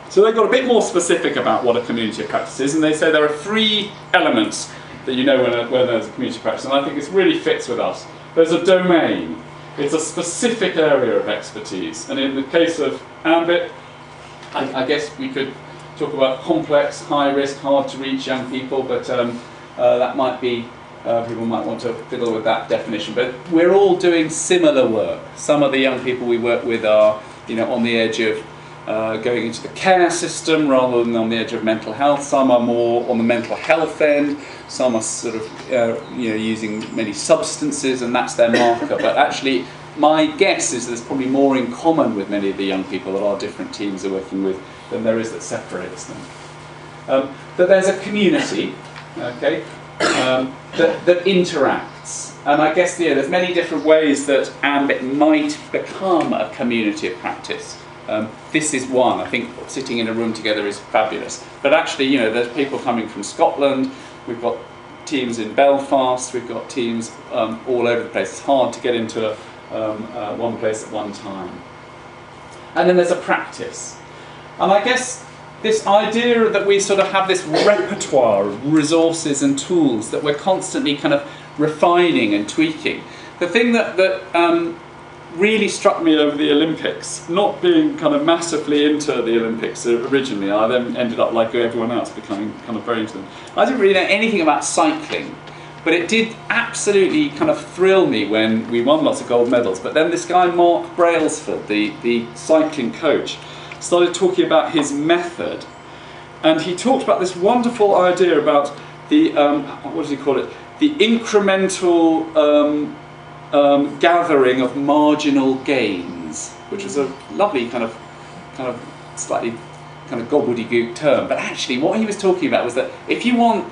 So they got a bit more specific about what a community of practice is, and they say there are 3 elements that you know when there's a community of practice, and I think this really fits with us. There's a domain. It's a specific area of expertise, and in the case of AMBIT, I guess we could talk about complex, high risk, hard to reach young people, but that might be, people might want to fiddle with that definition. But we're all doing similar work. Some of the young people we work with are, on the edge of going into the care system rather than on the edge of mental health. Some are more on the mental health end. Some are sort of using many substances, and that's their marker. But actually, my guess is there's probably more in common with many of the young people that our different teams are working with than there is that separates them. That there's a community, okay, that interacts. And I guess there's many different ways that AMBIT might become a community of practice. This is one. I think sitting in a room together is fabulous. But actually, there's people coming from Scotland. We've got teams in Belfast. We've got teams all over the place. It's hard to get into one place at one time. And then there's a practice. And I guess this idea that we sort of have this repertoire of resources and tools that we're constantly kind of refining and tweaking. The thing that really struck me over the Olympics, not being kind of massively into the Olympics originally, I then ended up like everyone else, becoming kind of very into them. I didn't really know anything about cycling, but it did absolutely kind of thrill me when we won lots of gold medals. But then this guy, Mark Brailsford, the cycling coach, started talking about his method, and he talked about this wonderful idea about the, what does he call it, the incremental gathering of marginal gains, which was a lovely kind of slightly kind of gobbledygook term. But actually what he was talking about was that if you want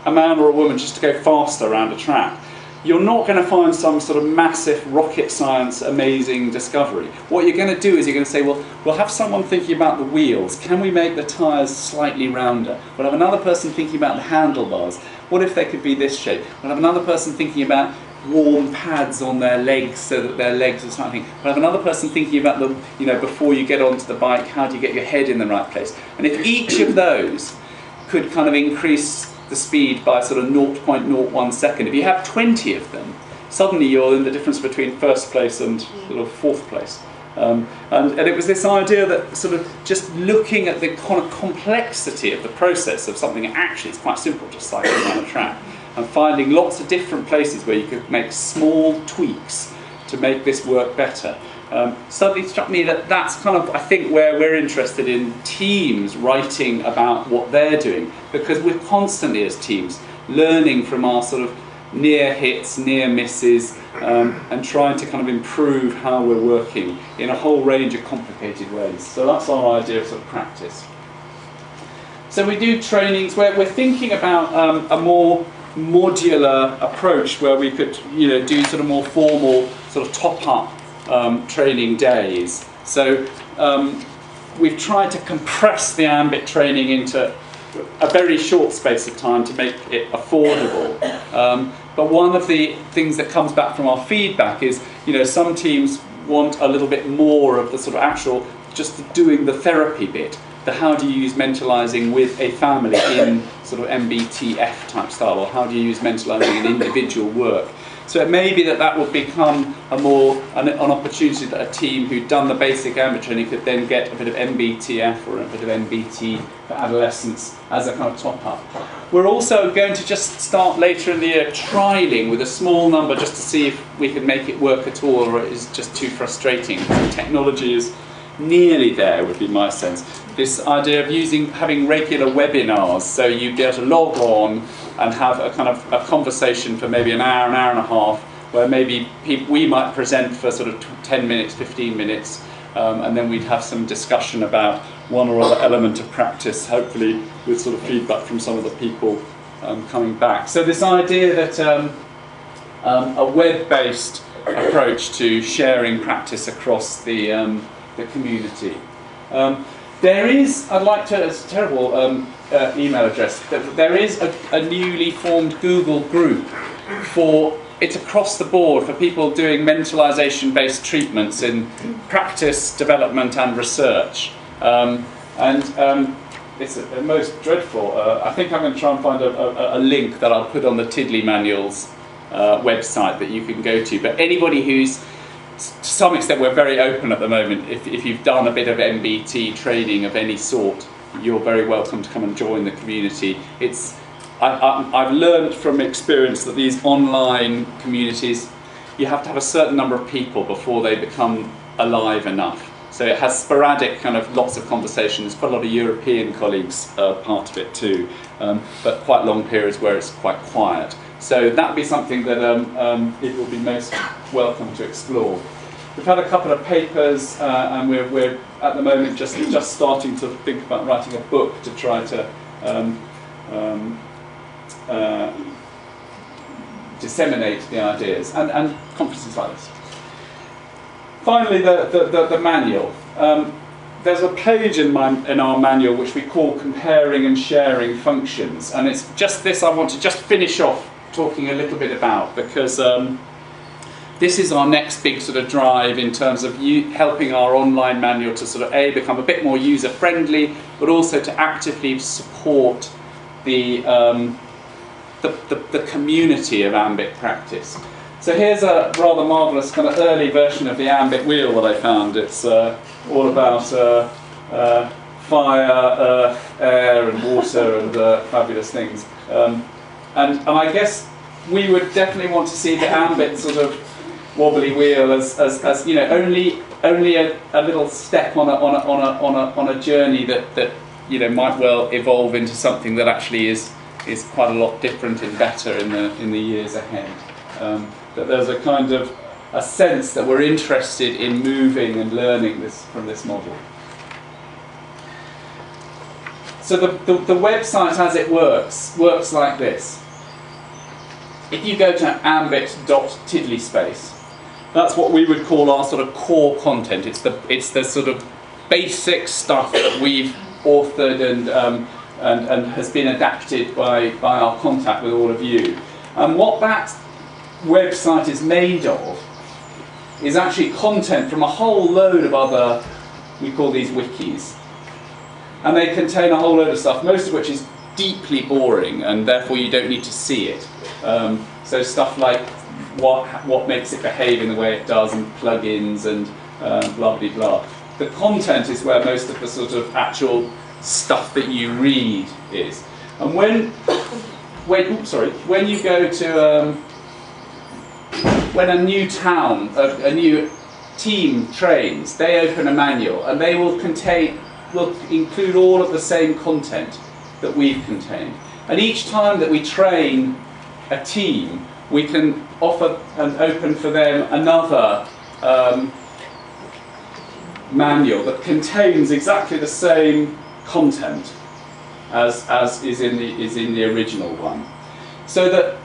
a man or a woman just to go faster around a track, you're not going to find some sort of massive rocket science amazing discovery. What you're going to do is you're going to say, well, we'll have someone thinking about the wheels. Can we make the tyres slightly rounder? We'll have another person thinking about the handlebars. What if they could be this shape? We'll have another person thinking about warm pads on their legs so that their legs are something. We'll have another person thinking about the, before you get onto the bike, how do you get your head in the right place? And if each of those could kind of increase the speed by sort of 0.01 second. If you have 20 of them, suddenly you're in the difference between first place and sort of fourth place. And it was this idea that sort of just looking at the kind of complexity of the process of something that actually is quite simple, just cycling around a track, and finding lots of different places where you could make small tweaks to make this work better. Suddenly struck me that that's kind of, I think, where we're interested in teams writing about what they're doing, because we're constantly as teams learning from our sort of near hits, near misses, and trying to kind of improve how we're working in a whole range of complicated ways. So that's our idea of sort of practice. So we do trainings where we're thinking about a more modular approach where we could do sort of more formal sort of top-up training days. So we've tried to compress the AMBIT training into a very short space of time to make it affordable. But one of the things that comes back from our feedback is, some teams want a little bit more of the sort of actual, just doing the therapy bit. The how do you use mentalising with a family in sort of MBTF type style, or how do you use mentalising in individual work. So it may be that would become an opportunity that a team who'd done the basic AMBIT training could then get a bit of MBTF or a bit of MBT for adolescents as a kind of top-up. We're also going to just start later in the year trialling with a small number just to see if we can make it work at all, or it is just too frustrating. The technology is nearly there, would be my sense. This idea of having regular webinars, so you'd be able to log on and have a kind of a conversation for maybe an hour and a half, where maybe we might present for sort of 10 minutes, 15 minutes, and then we'd have some discussion about one or other element of practice, hopefully with sort of feedback from some of the people coming back. So this idea that a web-based approach to sharing practice across the community. There is, I'd like to, it's a terrible email address, there is a newly formed Google group it's across the board for people doing mentalisation based treatments in practice, development and research. And it's a most dreadful. I think I'm going to try and find a link that I'll put on the Tiddly Manual's website that you can go to. But anybody who's, to some extent, we're very open at the moment. If you've done a bit of MBT training of any sort, you're very welcome to come and join the community. I've learned from experience that these online communities, you have to have a certain number of people before they become alive enough. So it has sporadic kind of lots of conversations, quite a lot of European colleagues are part of it too, but quite long periods where it's quite quiet. So that would be something that it will be most welcome to explore. We've had a couple of papers and we're at the moment just starting to think about writing a book to try to disseminate the ideas, and conferences like this. Finally, the manual. There's a page in our manual which we call Comparing and Sharing Functions, and it's just this I want to just finish off talking a little bit about, because this is our next big sort of drive in terms of helping our online manual to sort of become a bit more user-friendly, but also to actively support the community of ambit practice. So here's a rather marvellous kind of early version of the ambit wheel that I found. It's all about fire, earth, air and water and fabulous things. And I guess we would definitely want to see the ambit sort of wobbly wheel as you know, only a little step on a journey that you know might well evolve into something that actually is quite a lot different and better in the years ahead. That there's a kind of a sense that we're interested in moving and learning from this model. So the website as it works like this. If you go to ambit.tiddlyspace, that's what we would call our sort of core content. It's the sort of basic stuff that we've authored and has been adapted by our contact with all of you. And what that website is made of is actually content from a whole load of other, we call these wikis. And they contain a whole load of stuff, most of which is deeply boring and therefore you don't need to see it. So stuff like what makes it behave in the way it does, and plugins and blah blah blah. The content is where most of the sort of actual stuff that you read is. And when you go to when a new town, a new team trains, they open a manual and they will include all of the same content that we've contained. And each time that we train a team, we can offer and open for them another manual that contains exactly the same content as is in the original one. So that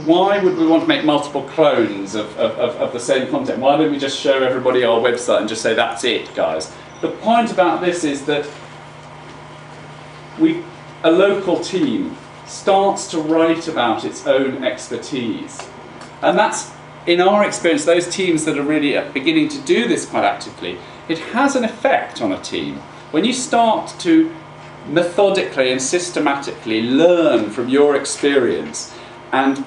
why would we want to make multiple clones of the same content? Why don't we just show everybody our website and just say that's it, guys? The point about this is that a local team starts to write about its own expertise. And that's, in our experience, those teams that are really beginning to do this quite actively, it has an effect on a team. When you start to methodically and systematically learn from your experience and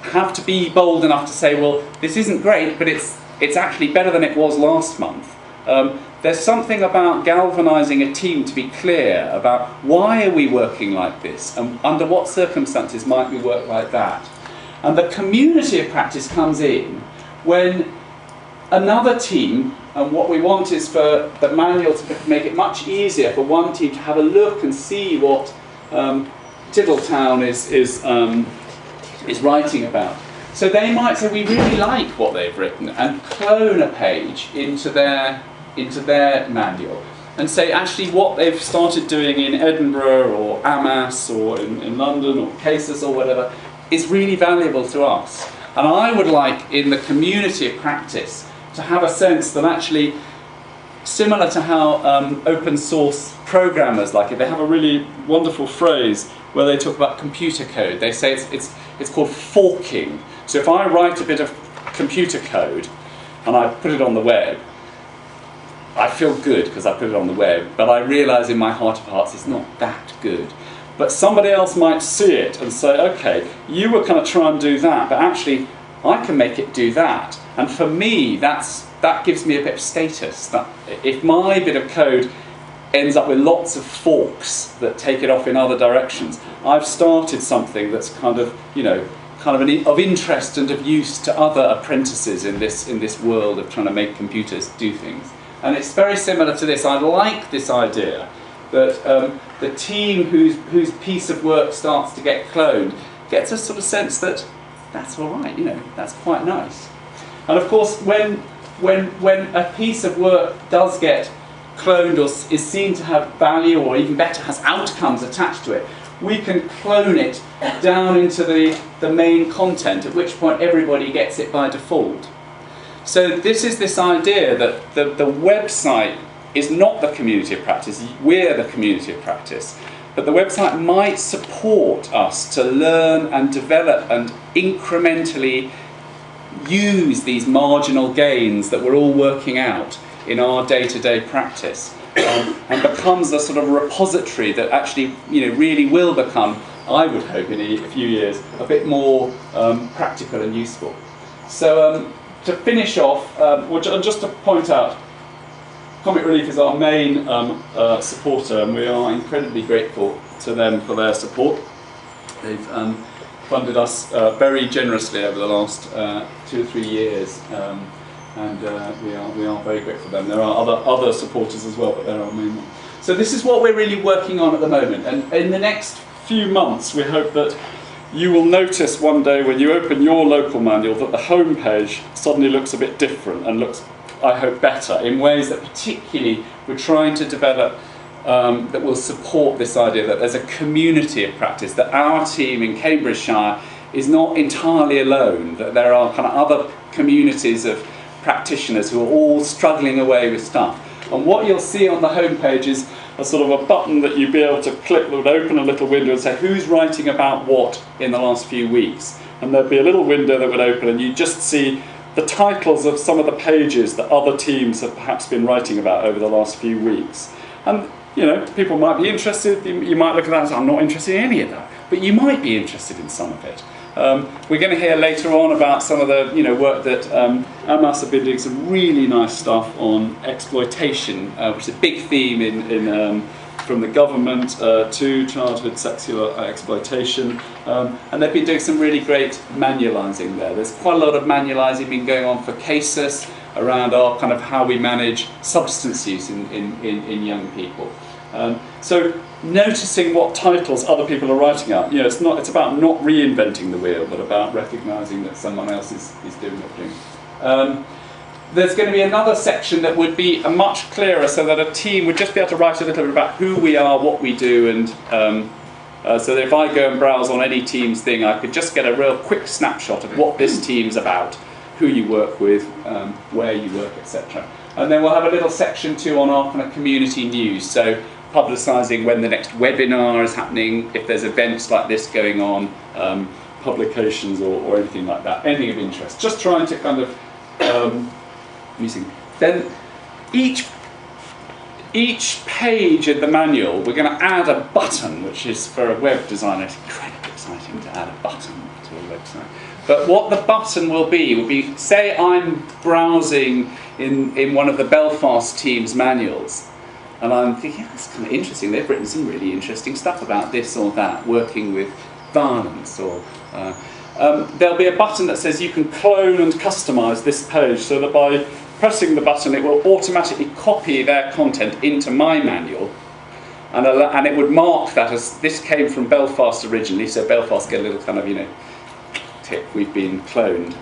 have to be bold enough to say, well, this isn't great, but it's actually better than it was last month. There's something about galvanising a team to be clear about why are we working like this and under what circumstances might we work like that. And the community of practice comes in when another team, and what we want is for the manual to make it much easier for one team to have a look and see what Tiddletown is writing about. So they might say, we really like what they've written, and clone a page into their manual and say actually what they've started doing in Edinburgh or Amas or in London or Cases or whatever is really valuable to us. And I would like in the community of practice to have a sense that actually, similar to how open source programmers like it, they have a really wonderful phrase where they talk about computer code. They say it's called forking. So if I write a bit of computer code and I put it on the web, I feel good because I put it on the web, but I realise in my heart of hearts it's not that good. But somebody else might see it and say, okay, you were kind of trying to do that, but actually I can make it do that. And for me, that gives me a bit of status. That if my bit of code ends up with lots of forks that take it off in other directions, I've started something that's kind of, you know, of interest and of use to other apprentices in this world of trying to make computers do things. And it's very similar to this. I like this idea that the team whose piece of work starts to get cloned gets a sort of sense that that's all right, you know, that's quite nice. And of course, when a piece of work does get cloned or is seen to have value, or even better, has outcomes attached to it, we can clone it down into the main content, at which point everybody gets it by default. So this idea that the website is not the community of practice, we're the community of practice, but the website might support us to learn and develop and incrementally use these marginal gains that we're all working out in our day-to-day practice, and becomes a sort of repository that actually, you know, really will become, I would hope in a few years, a bit more practical and useful. So to finish off, just to point out, Comic Relief is our main supporter, and we are incredibly grateful to them for their support. They've funded us very generously over the last 2 or 3 years, and we are very grateful to them. There are other supporters as well, but they're our main one. So this is what we're really working on at the moment, and in the next few months we hope that you will notice one day when you open your local manual that the home page suddenly looks a bit different and looks, I hope, better in ways that particularly we're trying to develop that will support this idea that there's a community of practice, that our team in Cambridgeshire is not entirely alone, that there are kind of other communities of practitioners who are all struggling away with stuff. And what you'll see on the home page is a sort of a button that you'd be able to click that would open a little window and say who's writing about what in the last few weeks. And there'd be a little window that would open and you just see the titles of some of the pages that other teams have perhaps been writing about over the last few weeks. And, you know, people might be interested, you might look at that and say, I'm not interested in any of that, but you might be interested in some of it. We're going to hear later on about some of the work that Amas have been doing, some really nice stuff on exploitation, which is a big theme from the government to childhood sexual exploitation, and they've been doing some really great manualising there. There's quite a lot of manualising been going on for cases around our kind of how we manage substance use in young people. So noticing what titles other people are writing out. It's about not reinventing the wheel, but about recognising that someone else is doing what thing. There's going to be another section that would be much clearer, so that a team would just be able to write a little bit about who we are, what we do, and so that if I go and browse on any team's thing, I could just get a real quick snapshot of what this team's about, who you work with, where you work, etc. And then we'll have a little section too on our kind of community news, so publicising when the next webinar is happening, if there's events like this going on, publications or anything like that, anything of interest. Just trying to kind of using. Then each page in the manual, we're going to add a button, which is for a web designer, it's incredibly exciting to add a button to a website. But what the button will be, say I'm browsing in one of the Belfast team's manuals, and I'm thinking, that's kind of interesting, they've written some really interesting stuff about this or that, working with violence, or there'll be a button that says you can clone and customise this page, so that by pressing the button it will automatically copy their content into my manual, and it would mark that as this came from Belfast originally, so Belfast get a little kind of, tick, we've been cloned.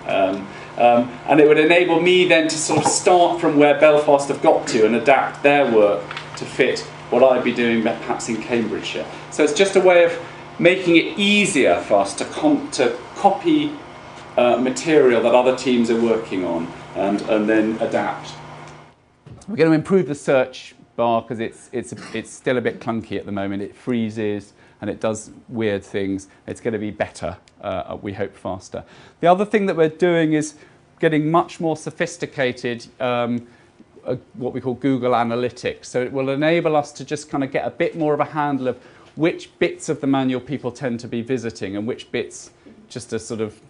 And it would enable me then to sort of start from where Belfast have got to and adapt their work to fit what I'd be doing perhaps in Cambridgeshire. So it's just a way of making it easier for us to copy material that other teams are working on and then adapt. We're going to improve the search bar because it's still a bit clunky at the moment. It freezes and it does weird things. It's going to be better, we hope faster. The other thing that we're doing is getting much more sophisticated what we call Google Analytics. So it will enable us to just kind of get a bit more of a handle of which bits of the manual people tend to be visiting and which bits just a sort of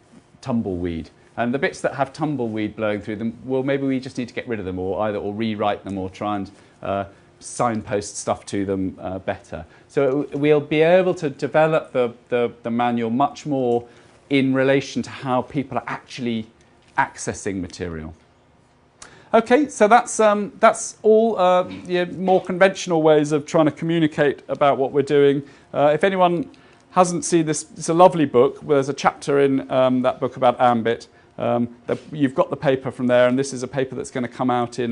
tumbleweed. And the bits that have tumbleweed blowing through them, well, maybe we just need to get rid of them, or rewrite them, or try and signpost stuff to them better. So we'll be able to develop the manual much more in relation to how people are actually accessing material. Okay, so that's all more conventional ways of trying to communicate about what we're doing. If anyone hasn't seen this, it's a lovely book. There's a chapter in that book about Ambit. You've got the paper from there, and this is a paper that's going to come out in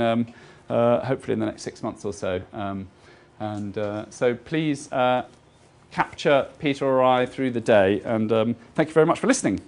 hopefully in the next 6 months or so. So please capture Peter or I through the day, and thank you very much for listening.